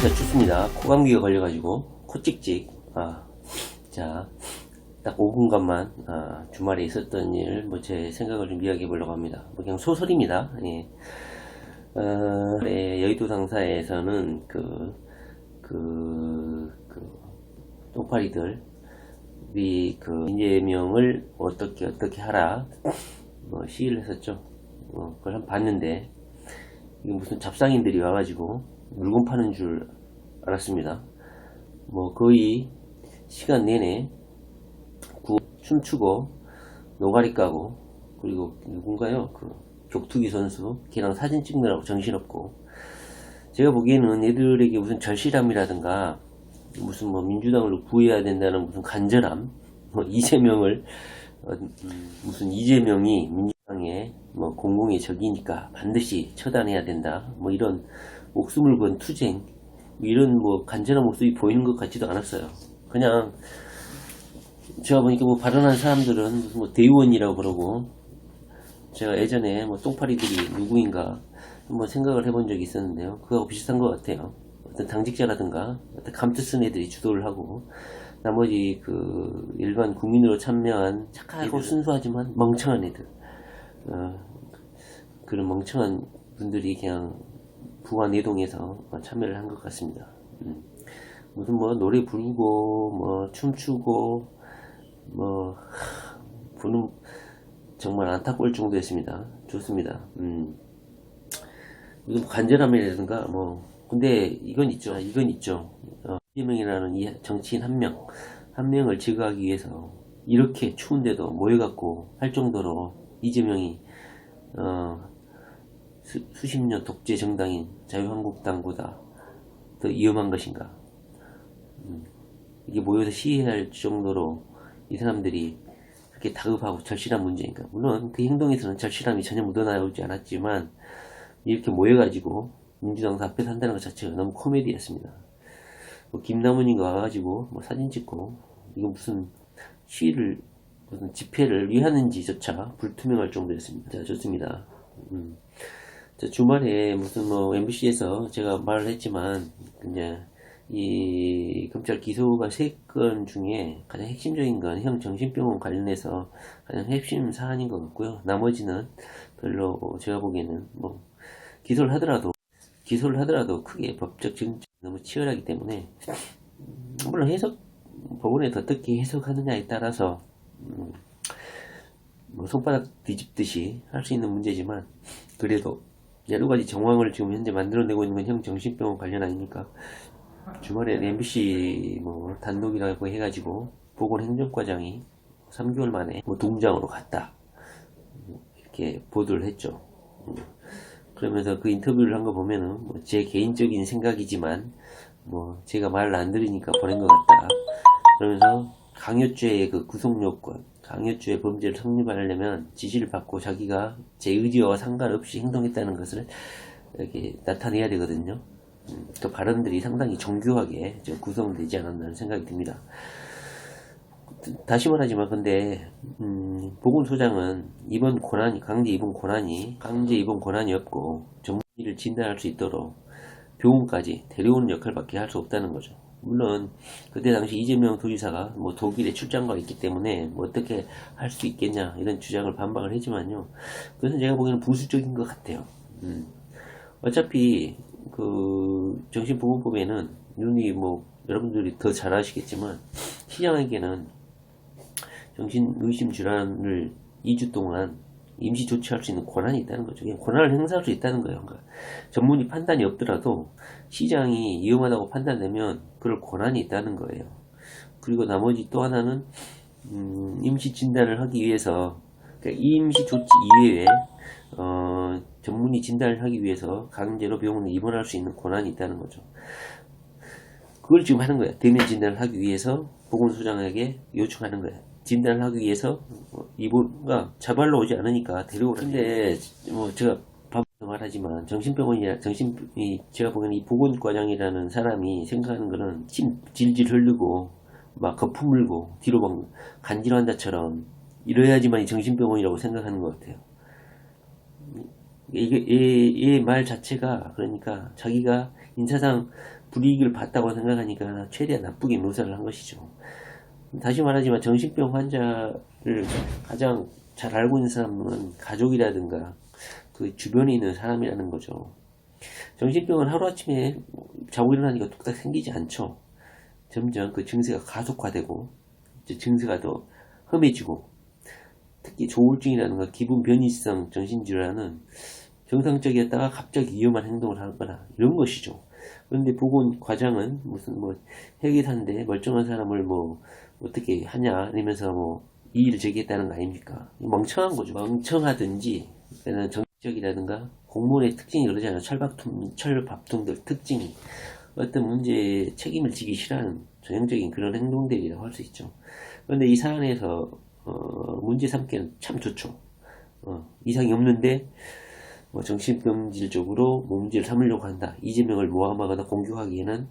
날씨가 춥습니다. 코감기가 걸려가지고 코찍찍. 자, 딱 5분간만 주말에 있었던 일, 제 생각을 좀 이야기해 보려고 합니다. 그냥 소설입니다. 예. 여의도 당사에서는 똥파리들이 이재명을 어떻게 하라 시위를 했었죠. 그걸 한번 봤는데 이게 무슨 잡상인들이 와가지고 물건 파는 줄 알았습니다. 거의 시간 내내 춤추고 노가리 까고, 그리고 누군가요? 격투기 선수 걔랑 사진 찍느라고 정신없고, 제가 보기에는 얘들에게 무슨 절실함이라든가 무슨 민주당을 구해야 된다는 무슨 간절함, 이재명을 무슨 이재명이 민주당의 공공의 적이니까 반드시 처단해야 된다, 이런 목숨을 건 투쟁, 이런 간절한 모습이 보이는 것 같지도 않았어요. 그냥 제가 보니까 발언한 사람들은 무슨 대의원이라고 그러고, 제가 예전에 똥파리들이 누구인가 한번 생각을 해본 적이 있었는데요. 그거하고 비슷한 것 같아요. 어떤 당직자라든가 어떤 감투 쓴 애들이 주도를 하고, 나머지 일반 국민으로 참여한 착하고 순수하지만 멍청한 애들, 그런 멍청한 분들이 그냥 부가 내동해서 참여를 한 것 같습니다. 무슨 노래 부르고 춤추고 부는 정말 안타까울 정도였습니다. 좋습니다. 이건 간절함이라든가 근데 이건 있죠. 이재명이라는 이 정치인 한 명을 제거하기 위해서 이렇게 추운데도 모여갖고 할 정도로 이재명이 수십 년 독재 정당인 자유한국당보다 더 위험한 것인가? 이게 모여서 시위할 정도로 이 사람들이 그렇게 다급하고 절실한 문제인가? 물론 그 행동에서는 절실함이 전혀 묻어나오지 않았지만, 이렇게 모여가지고 민주당 앞에 산다는 것 자체가 너무 코미디였습니다. 김남훈이가 와가지고 사진 찍고, 이거 무슨 시위를, 무슨 집회를 위하는지조차 불투명할 정도였습니다. 자, 좋습니다. 주말에 무슨 MBC에서 제가 말을 했지만, 이제 이 검찰 기소가 3건 중에 가장 핵심적인 건 형 정신병원 관련해서 가장 핵심 사안인 것 같고요. 나머지는 별로 제가 보기에는 기소를 하더라도 크게 법적 증거가 너무 치열하기 때문에, 물론 법원에 어떻게 해석하느냐에 따라서 손바닥 뒤집듯이 할 수 있는 문제지만, 그래도 여러가지 정황을 지금 현재 만들어내고 있는 건 형 정신병원 관련 아닙니까? 주말에 MBC 단독이라고 해가지고 보건행정과장이 3개월 만에 동장으로 갔다, 이렇게 보도를 했죠. 그러면서 그 인터뷰를 한 거 보면은 제 개인적인 생각이지만 제가 말을 안 들으니까 보낸 것 같다, 그러면서 강요죄의 구속요건, 강요죄 범죄를 성립하려면 지시를 받고 자기가 제 의지와 상관없이 행동했다는 것을 이렇게 나타내야 되거든요. 그 발언들이 상당히 정교하게 구성되지 않았나 생각이 듭니다. 다시 말하지만 근데 보건소장은 강제 입원 권한이 없고 전문의를 진단할 수 있도록 병원까지 데려오는 역할밖에 할 수 없다는 거죠. 물론 그때 당시 이재명 도지사가 독일에 출장가 있기 때문에 어떻게 할 수 있겠냐 이런 주장을 반박을 했지만요, 그것은 제가 보기에는 부수적인 것 같아요. 어차피 정신보건법에는 윤이 여러분들이 더 잘 아시겠지만, 시장에게는 정신의심 질환을 2주 동안 임시 조치할 수 있는 권한이 있다는 거죠. 그냥 권한을 행사할 수 있다는 거예요. 그러니까 전문의 판단이 없더라도 시장이 위험하다고 판단되면 그럴 권한이 있다는 거예요. 그리고 나머지 또 하나는 임시 진단을 하기 위해서, 그러니까 임시 조치 이외에 전문의 진단을 하기 위해서 강제로 병원에 입원할 수 있는 권한이 있다는 거죠. 그걸 지금 하는 거야. 대면 진단을 하기 위해서 보건소장에게 요청하는 거야. 진단을 하기 위해서 입원가 자발로 오지 않으니까 데려오라. 근데 제가 말하지만 제가 보기에는 이 보건과장이라는 사람이 생각하는 거는 침 질질 흐르고 거품 물고 뒤로 간질환자처럼 이래야지만 이 정신병원이라고 생각하는 것 같아요. 이게 이 말 자체가, 그러니까 자기가 인사상 불이익을 봤다고 생각하니까 최대한 나쁘게 묘사를 한 것이죠. 다시 말하지만 정신병 환자를 가장 잘 알고 있는 사람은 가족이라든가 그 주변에 있는 사람이라는 거죠. 정신병은 하루아침에 자고 일어나니까 뚝딱 생기지 않죠. 점점 그 증세가 가속화되고 증세가 더 험해지고, 특히 조울증이라든가 기분 변이성 정신질환은 정상적이었다가 갑자기 위험한 행동을 하거나 이런 것이죠. 그런데 보건 과장은 무슨 뭐 회계사인데 멀쩡한 사람을 뭐 어떻게 하냐 이러면서 뭐 이의를 제기했다는 거 아닙니까? 멍청한 거죠. 멍청하든지, 그러니까 정치적이라든가 공무원의 특징이 그러잖아요. 철밥통들 특징이 어떤 문제에 책임을 지기 싫어하는 전형적인 그런 행동들이라고 할 수 있죠. 그런데 이 사안에서 문제 삼기는 참 좋죠. 이상이 없는데 정신병질적으로 문제를 삼으려고 한다. 이재명을 모함하거나 공격하기에는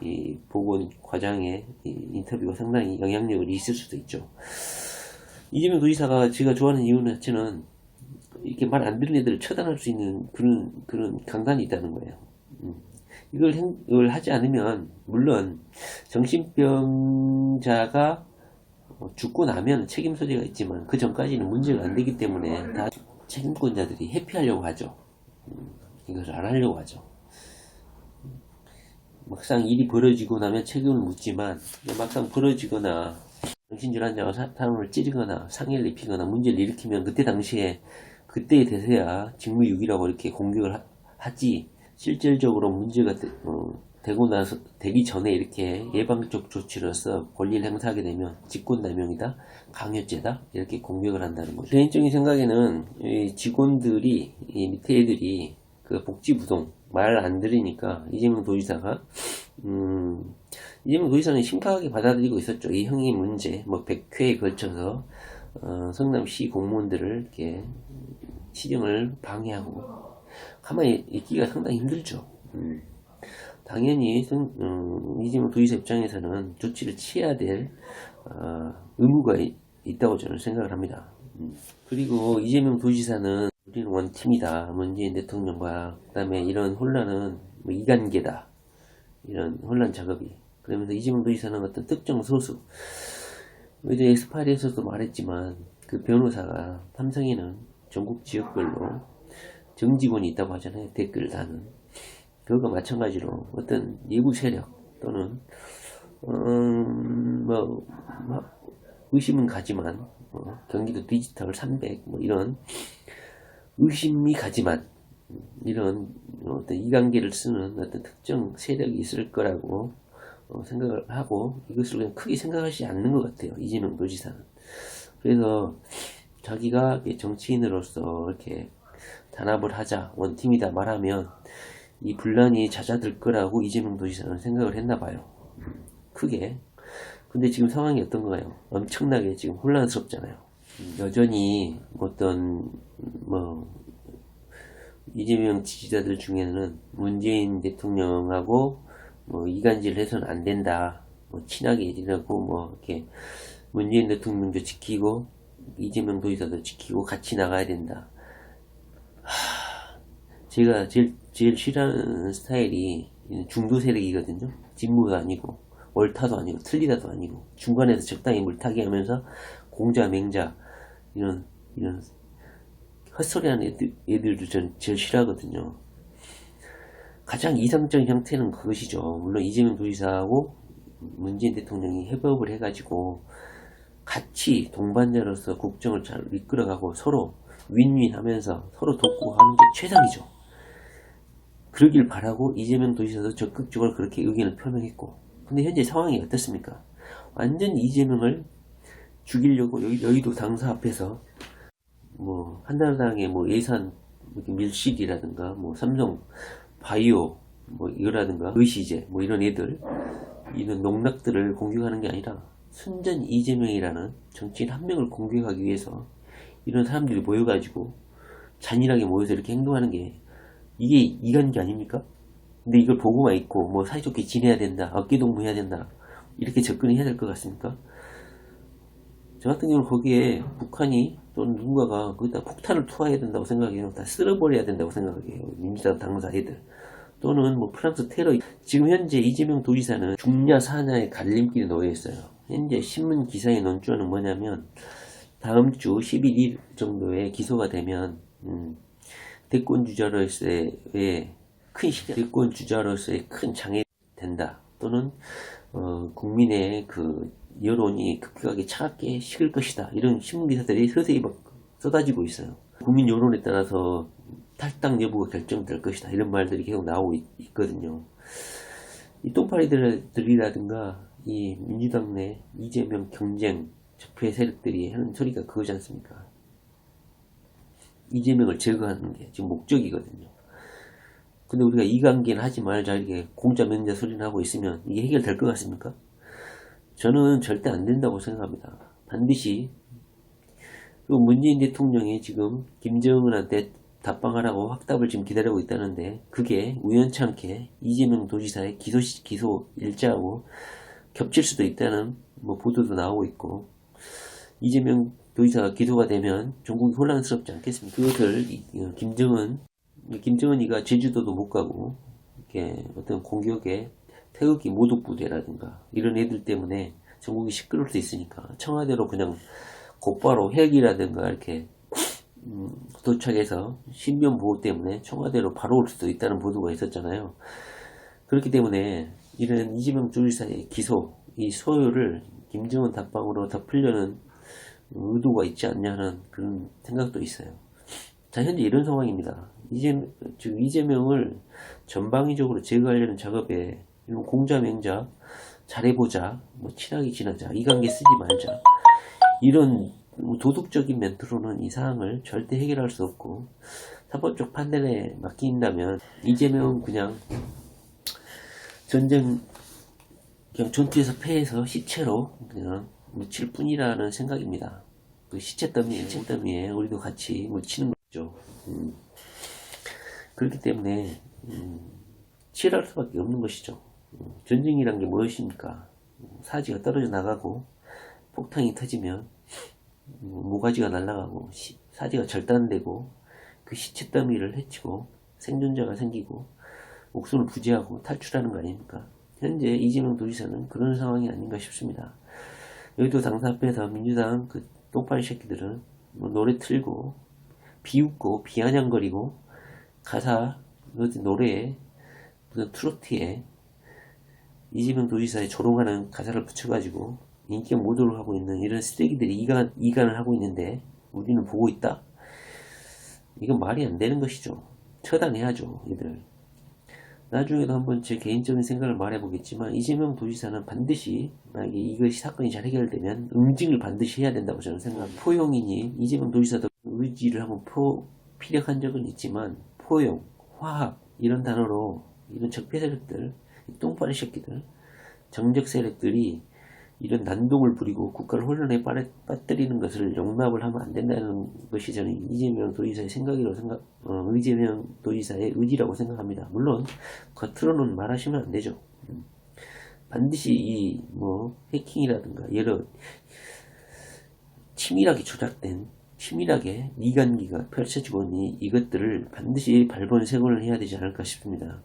이 보건 과장의 인터뷰가 상당히 영향력이 있을 수도 있죠. 이재명 도지사가 제가 좋아하는 이유 자체는 이렇게 말 안 듣는 애들을 처단할 수 있는 그런 강단이 있다는 거예요. 이걸 하지 않으면, 물론 정신병자가 죽고 나면 책임 소재가 있지만 그 전까지는 문제가 안 되기 때문에 다 책임권자들이 회피하려고 하죠. 이것을 안 하려고 하죠. 막상 일이 벌어지고 나면 책임을 묻지만, 막상 벌어지거나 정신질환자가 사람을 찌르거나 상해를 입히거나 문제를 일으키면 그때 당시에 그때에 대해서야 직무유기라고 이렇게 공격을 하지, 실질적으로 문제가 되기 전에 이렇게 예방적 조치로서 권리를 행사하게 되면 직권남용이다, 강요죄다, 이렇게 공격을 한다는 거죠. 개인적인 생각에는 이 직원들이, 이 밑에 애들이 그 복지부동 말 안 들으니까 이재명 도지사는 심각하게 받아들이고 있었죠. 이 형의 문제, 뭐 100회에 걸쳐서 성남시 공무원들을 이렇게 시정을 방해하고 가만히 있기가 상당히 힘들죠. 당연히 이재명 도지사 입장에서는 조치를 취해야 될 의무가 있다고 저는 생각을 합니다. 그리고 이재명 도지사는 우리는 원팀이다, 문재인 대통령과, 그 다음에 이런 혼란은 뭐 이관계다, 이런 혼란 작업이, 그러면서 이재명 도지사는 어떤 특정 소수, 어제 엑스파일에서도 말했지만 그 변호사가 삼성에는 전국 지역별로 정직원이 있다고 하잖아요. 댓글 다는. 그것과 마찬가지로 어떤 내부 세력 또는 의심은 가지만 경기도 디지털 300 이런 의심이 가지만 이런 어떤 이관계를 쓰는 어떤 특정 세력이 있을 거라고 생각을 하고, 이것을 그냥 크게 생각하지 않는 것 같아요, 이재명 도지사는. 그래서 자기가 정치인으로서 이렇게 단합을 하자, 원팀이다 말하면 이 분란이 잦아들 거라고 이재명 도지사는 생각을 했나 봐요, 크게. 근데 지금 상황이 어떤가요? 엄청나게 지금 혼란스럽잖아요. 여전히 어떤 이재명 지지자들 중에는 문재인 대통령하고 이간질 해서는 안 된다, 친하게 지내고 이렇게 문재인 대통령도 지키고 이재명 도지사도 지키고 같이 나가야 된다. 제가 제일 싫어하는 스타일이 중도 세력이거든요. 진보도 아니고 옳다도 아니고 틀리다도 아니고 중간에서 적당히 물타기 하면서 공자 맹자 이런 헛소리하는 애들도 전 제일 싫어하거든요. 가장 이상적인 형태는 그것이죠. 물론 이재명 도지사하고 문재인 대통령이 협업을 해가지고 같이 동반자로서 국정을 잘 이끌어가고 서로 윈윈 하면서 서로 돕고 하는 게 최상이죠. 그러길 바라고 이재명 도지사도 적극적으로 그렇게 의견을 표명했고, 근데 현재 상황이 어떻습니까? 완전 이재명을 죽이려고 여의도 당사 앞에서 한나라당의 예산 밀실이라든가 삼성 바이오 이거라든가 의시제 이런 애들, 이런 농락들을 공격하는 게 아니라 순전 이재명이라는 정치인 한 명을 공격하기 위해서 이런 사람들이 모여가지고 잔인하게 모여서 이렇게 행동하는 게, 이게 이간기 아닙니까? 근데 이걸 보고만 있고 사이좋게 지내야 된다, 어깨동무해야 된다, 이렇게 접근해야 될 것 같습니까? 저 같은 경우는 거기에 북한이 또는 누군가가 거기다 폭탄을 투하해야 된다고 생각해요. 다 쓸어버려야 된다고 생각해요. 민주당 당사 애들. 또는 뭐 프랑스 테러. 지금 현재 이재명 도지사는 중냐 사냐의 갈림길에 놓여 있어요. 현재 신문 기사의 논조는 뭐냐면 다음 주 11일 정도에 기소가 되면 대권 주자로서의 큰 장애 된다. 또는 국민의 그 여론이 급격하게 차갑게 식을 것이다. 이런 신문 기사들이 서서히 막 쏟아지고 있어요. 국민 여론에 따라서 탈당 여부가 결정될 것이다. 이런 말들이 계속 나오고 있거든요. 이 똥파리들이라든가 이 민주당 내 이재명 경쟁 적폐 세력들이 하는 소리가 그거지 않습니까? 이재명을 제거하는 게 지금 목적이거든요. 근데 우리가 이관계는 하지 말자 이렇게 공짜 명자 소리를 하고 있으면 이게 해결될 것 같습니까? 저는 절대 안 된다고 생각합니다. 반드시 문재인 대통령이 지금 김정은한테 답방하라고 확답을 지금 기다리고 있다는데 그게 우연찮게 이재명 도지사의 기소 일자하고 겹칠 수도 있다는 뭐 보도도 나오고 있고, 이재명 도지사가 기소가 되면 전국이 혼란스럽지 않겠습니까? 그것을 김정은이가 제주도도 못 가고 이렇게 어떤 공격에 태극기 모독부대라든가 이런 애들 때문에 전국이 시끄러울 수 있으니까 청와대로 그냥 곧바로 헬기라든가 이렇게 도착해서 신변 보호 때문에 청와대로 바로 올 수도 있다는 보도가 있었잖아요. 그렇기 때문에 이런 이재명 도지사의 기소, 이 소요를 김정은 답방으로 덮으려는 의도가 있지 않냐 하는 그런 생각도 있어요. 자, 현재 이런 상황입니다. 이재명을 전방위적으로 제거하려는 작업에 이런 공자명자 잘해보자, 뭐 친하게 지내자, 이 관계 쓰지 말자, 이런 도덕적인 멘트로는 이 사항을 절대 해결할 수 없고, 사법적 판단에 맡긴다면 이재명은 그냥 전투에서 패해서 시체로 그냥 묻힐 뿐이라는 생각입니다. 그 시체 더미에 우리도 같이 묻히는 거죠. 그렇기 때문에 치열할 수밖에 없는 것이죠. 전쟁이란 게 무엇입니까? 사지가 떨어져 나가고 폭탄이 터지면 모가지가 날아가고 사지가 절단되고 그 시체 더미를 해치고 생존자가 생기고 목숨을 부지하고 탈출하는 거 아닙니까? 현재 이재명 도지사는 그런 상황이 아닌가 싶습니다. 여의도 당사 앞에서 민주당 그 똥파리 새끼들은 뭐 노래 틀고 비웃고 비아냥거리고 가사 노래에 무슨 트로트에 이재명 도지사의 조롱하는 가사를 붙여가지고 인격 모독을 하고 있는 이런 쓰레기들이 이간을 하고 있는데 우리는 보고 있다? 이건 말이 안 되는 것이죠. 처단해야죠, 이들. 나중에도 한번 제 개인적인 생각을 말해보겠지만, 이재명 도지사는 반드시 만약에 이것이 사건이 잘 해결되면 응징을 반드시 해야 된다고 저는 생각합니다. 포용이니 이재명 도지사도 의지를 한번 피력한 적은 있지만, 포용, 화합 이런 단어로 이런 적폐 세력들, 똥파리 새끼들, 정적 세력들이 이런 난동을 부리고 국가를 혼란에 빠뜨리는 것을 용납을 하면 안 된다는 것이 저는 이재명 도지사의 이재명 도지사의 의지라고 생각합니다. 물론 겉으로는 말하시면 안 되죠. 반드시 해킹이라든가 여러 치밀하게 조작된 치밀하게 이간기가 펼쳐지고 있는 이것들을 반드시 발본색원을 해야 되지 않을까 싶습니다.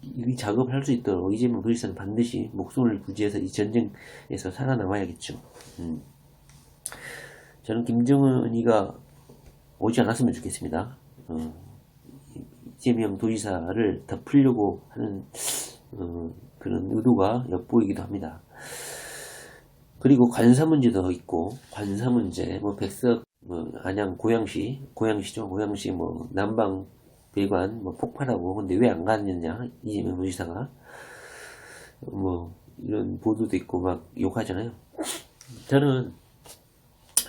이 작업을 할 수 있도록 이재명 도지사는 반드시 목숨을 부지해서 이 전쟁에서 살아남아야겠죠. 저는 김정은이가 오지 않았으면 좋겠습니다. 이재명 도지사를 덮으려고 하는 그런 의도가 엿보이기도 합니다. 그리고 관사 문제도 있고, 관사 문제, 백석, 안양 고양시죠. 고양시 남방 배관 폭발하고, 근데 왜 안 갔느냐, 이재명 도지사가 이런 보도도 있고 막 욕하잖아요. 저는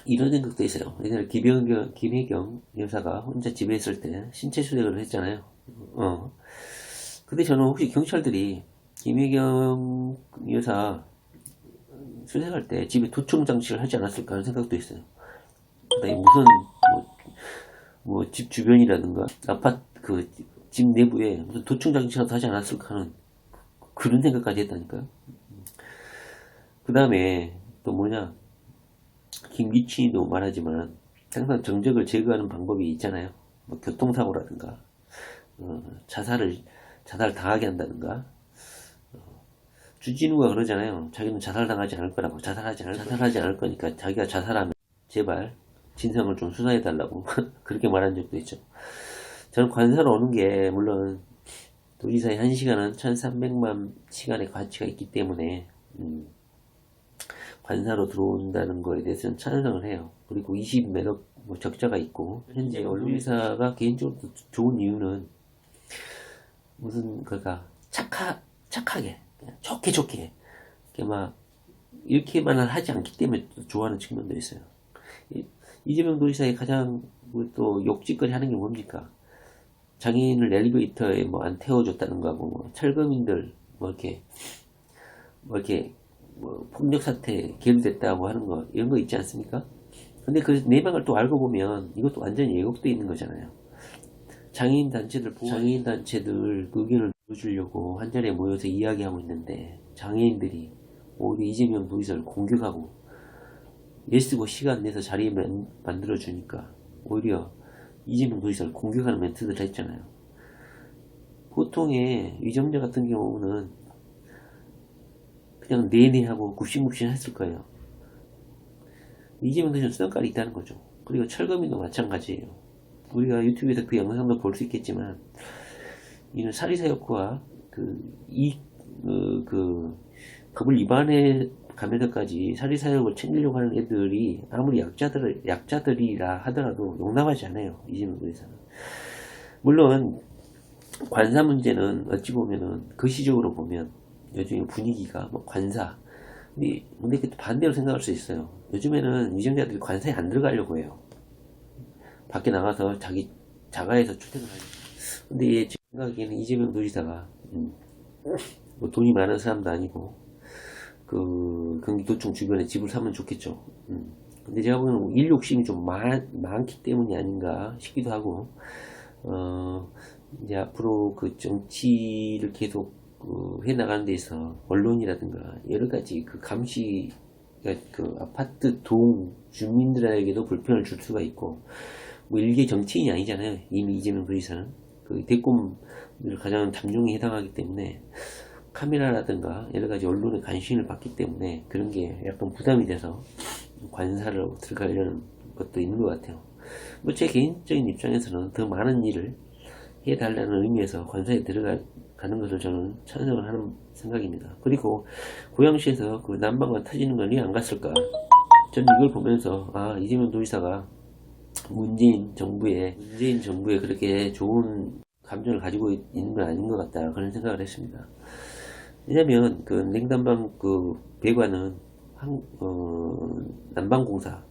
이런 생각도 있어요. 예전에 김혜경 여사가 혼자 집에 있을 때 신체 수색을 했잖아요. 근데 저는 혹시 경찰들이 김혜경 여사 수색할 때 집에 도청 장치를 하지 않았을까 하는 생각도 있어요. 무슨 집 주변이라든가 아파트 집 내부에 무슨 도청 장치라도 하지 않았을까 하는 그런 생각까지 했다니까요. 그 다음에 또 김기춘이도 말하지만 항상 정적을 제거하는 방법이 있잖아요. 교통사고라든가 자살을 자살 당하게 한다든가. 주진우가 그러잖아요. 자기는 자살당하지 않을 거라고. 자살하지 않을 거니까 자기가 자살하면 제발 진상을 좀 수사해달라고 그렇게 말한 적도 있죠. 저는 관사로 오는 게 물론 도지사의 1시간은 1300만 시간의 가치가 있기 때문에 관사로 들어온다는 거에 대해서는 찬성을 해요. 그리고 20몇억 뭐 적자가 있고 현재 언론사가 개인적으로 좋은 이유는 무슨 그러니까 착하게 좋게 이렇게 막 이렇게만은 하지 않기 때문에 또 좋아하는 측면도 있어요. 이재명 도지사의 가장 또 욕짓거리 하는 게 뭡니까? 장애인을 엘리베이터에 뭐 안 태워줬다는 거하고 뭐 철거민들 뭐 폭력 사태 계류됐다고 하는 거 이런 거 있지 않습니까? 근데 그 내막을 또 알고 보면 이것도 완전히 왜곡돼 있는 거잖아요. 장애인 단체들 의견을 들어주려고 한 자리에 모여서 이야기하고 있는데 장애인들이 오히려 이재명 도지사를 공격하고 애쓰고 시간 내서 자리에 만들어주니까 오히려 이재명 도지사를 공격하는 멘트들을 했잖아요. 보통의 위정자 같은 경우는 그냥 내내하고 굽신굽신 했을 거예요. 이재명 도지사는 수단깔이 있다는 거죠. 그리고 철거민도 마찬가지예요. 우리가 유튜브에서 그 영상도 볼 수 있겠지만 이는 사리사욕과 법을 위반해 가면서까지 사리사욕을 챙기려고 하는 애들이 아무리 약자들이라 하더라도 용납하지 않아요. 이재명 도지사는. 물론 관사 문제는 어찌 보면은 거시적으로 보면 요즘 분위기가 뭐 관사 근데 반대로 생각할 수 있어요. 요즘에는 위정자들이 관사에 안 들어가려고 해요. 밖에 나가서 자기 자가에서 출퇴근을 하죠. 근데 제 생각에는 이재명 도지사가 뭐 돈이 많은 사람도 아니고 그 경기도청 주변에 집을 사면 좋겠죠. 근데 제가 보기에는 일 욕심이 좀 많기 때문이 아닌가 싶기도 하고 이제 앞으로 그 정치를 계속 해나가는 데 있어 언론이라든가 여러가지 그 감시 그 아파트 동 주민들에게도 불편을 줄 수가 있고 뭐 일개 정치인이 아니잖아요. 이미 이재명 도지사는 그 대권을 가장 잠룡에 해당하기 때문에 카메라라든가 여러가지 언론의 관심을 받기 때문에 그런 게 약간 부담이 돼서 관사를 들어가려는 것도 있는 것 같아요. 뭐 제 개인적인 입장에서는 더 많은 일을 해달라는 의미에서 관사에 들어가는 것을 저는 찬성을 하는 생각입니다. 그리고 고양시에서 그 난방관 터지는 건 왜 안 갔을까? 저는 이걸 보면서 이재명 도지사가 문재인 정부에 그렇게 좋은 감정을 가지고 있는 건 아닌 것 같다 그런 생각을 했습니다. 왜냐면 그 냉난방 그 배관은 난방공사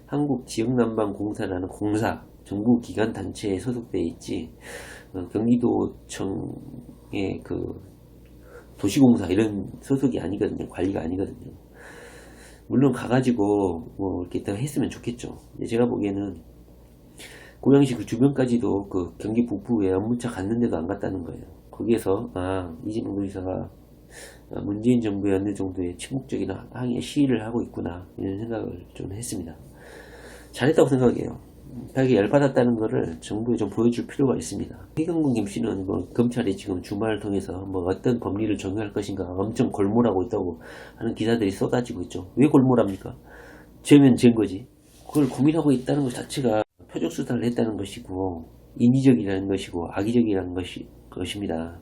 한국지역난방공사라는 공사 정부 기관 단체에 소속되어 있지 경기도청의 그 도시공사 이런 소속이 아니거든요. 관리가 아니거든요. 물론 가가지고 뭐 이렇게 더 했으면 좋겠죠. 제가 보기에는 고양시 그 주변까지도 그 경기 북부에 업무차 갔는데도 안 갔다는 거예요. 거기에서 이재명 도지사가 문재인 정부에 어느 정도의 침묵적인 항의 시위를 하고 있구나 이런 생각을 좀 했습니다. 잘했다고 생각해요. 자기 열받았다는 거를 정부에 좀 보여줄 필요가 있습니다. 해경군 김씨는 뭐 검찰이 지금 주말을 통해서 뭐 어떤 법리를 적용할 것인가 엄청 골몰하고 있다고 하는 기사들이 쏟아지고 있죠. 왜 골몰합니까? 죄면 죄인 거지. 그걸 고민하고 있다는 것 자체가 표적 수사를 했다는 것이고 인위적이라는 것이고 악의적이라는 것입니다.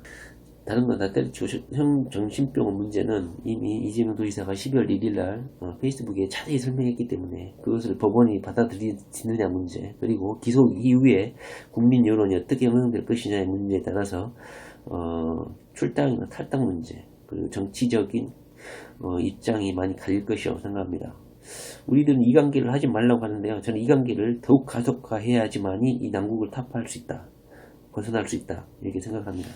다른 건 다 때려치고 형 정신병 문제는 이미 이재명 도지사가 12월 1일날 페이스북에 자세히 설명했기 때문에 그것을 법원이 받아들이느냐 문제 그리고 기소 이후에 국민 여론이 어떻게 형성될 것이냐의 문제에 따라서 출당이나 탈당 문제 그리고 정치적인 입장이 많이 갈릴 것이라고 생각합니다. 우리들은 이관계를 하지 말라고 하는데요. 저는 이관계를 더욱 가속화해야지만이 이 난국을 타파할 수 있다. 벗어날 수 있다. 이렇게 생각합니다.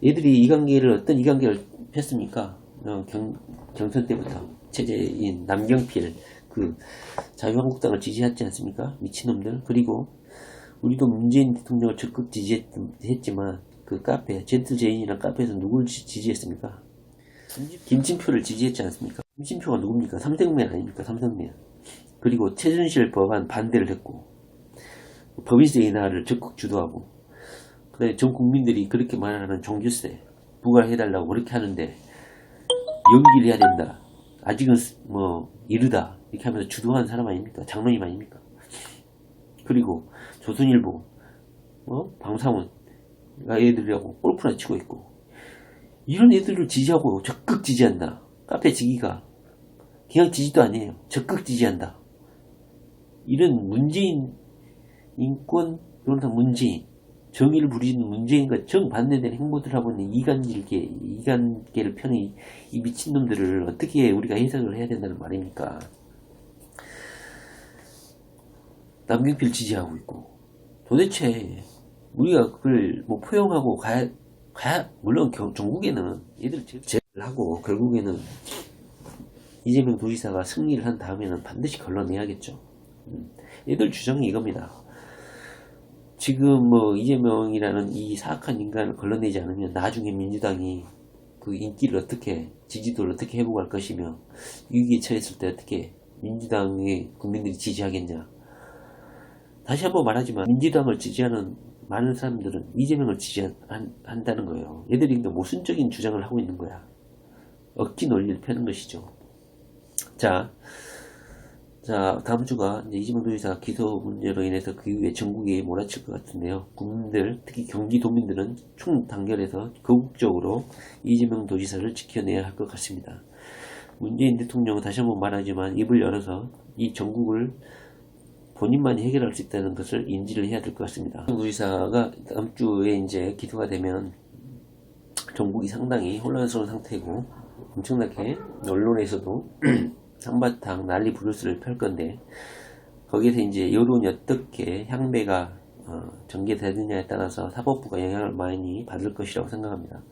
얘들이 어떤 이관계를 폈습니까? 경선 때부터 체제인 남경필 그 자유한국당을 지지했지 않습니까? 미친놈들. 그리고 우리도 문재인 대통령을 적극 지지했지만 그 카페 젠틀제인이라는 카페에서 누굴 지지했습니까? 김진표를 지지했지 않습니까? 김진표가 누굽니까? 삼성맨 아닙니까? 삼성맨. 그리고 최순실 법안 반대를 했고 법인세 인하를 적극 주도하고 그다음에 전 국민들이 그렇게 말하는 종교세 부과해달라고 그렇게 하는데 연기를 해야 된다. 아직은 뭐 이르다. 이렇게 하면서 주도하는 사람 아닙니까? 장로님 아닙니까? 그리고 조선일보, 방사훈 애들이라고 골프나 치고 있고, 이런 애들을 지지하고 적극 지지한다. 카페 지기가 그냥 지지도 아니에요. 적극 지지한다. 이런 문재인 인권 변호사 문재인 정의를 부리는 문재인과 정반대되는 행보들 하고 있는 이간계를 펴는 이 미친놈들을 어떻게 우리가 해석을 해야 된다는 말입니까? 남경필 지지하고 있고, 도대체 우리가 그걸 뭐 포용하고 물론 전국에는 얘들 제외를 하고 결국에는 이재명 도지사가 승리를 한 다음에는 반드시 걸러내야겠죠. 얘들 주장이 이겁니다. 지금 뭐 이재명이라는 이 사악한 인간을 걸러내지 않으면 나중에 민주당이 그 인기를 어떻게, 지지도를 어떻게 회복할 것이며 위기에 처했을 때 어떻게 민주당의 국민들이 지지하겠냐. 다시 한번 말하지만 민주당을 지지하는 많은 사람들은 이재명을 지지한다는 거예요. 얘들이 그러니까 모순적인 주장을 하고 있는 거야. 억지 논리를 펴는 것이죠. 자, 다음 주가 이제 이재명 도지사 기소 문제로 인해서 그 이후에 전국에 몰아칠 것 같은데요. 국민들, 특히 경기도민들은 총단결해서 거국적으로 이재명 도지사를 지켜내야 할 것 같습니다. 문재인 대통령은 다시 한번 말하지만 입을 열어서 이 전국을 본인만이 해결할 수 있다는 것을 인지를 해야 될 것 같습니다. 도지사가 다음 주에 이제 기소가 되면 전국이 상당히 혼란스러운 상태고 엄청나게 언론에서도 한바탕 난리 부르스를 펼 건데, 거기에서 이제 여론이 어떻게 향배가 전개되느냐에 따라서 사법부가 영향을 많이 받을 것이라고 생각합니다.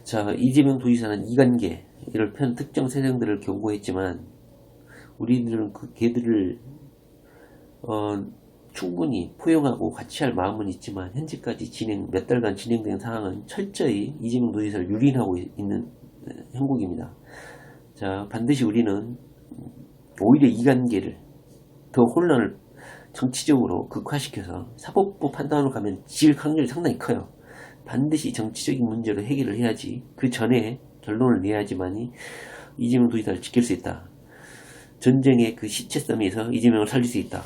자, 이재명 도지사는 이간계를 편 특정 세력들을 경고했지만 우리들은 그 개들을 충분히 포용하고 같이 할 마음은 있지만 현재까지 몇 달간 진행된 상황은 철저히 이재명 도지사를 유린하고 있는 형국입니다. 자, 반드시 우리는 오히려 이간계를 더 혼란을 정치적으로 극화시켜서 사법부 판단으로 가면 질 확률이 상당히 커요. 반드시 정치적인 문제로 해결을 해야지, 그 전에 결론을 내야지만이 이재명 도지사를 지킬 수 있다. 전쟁의 그 시체섬에서 이재명을 살릴 수 있다.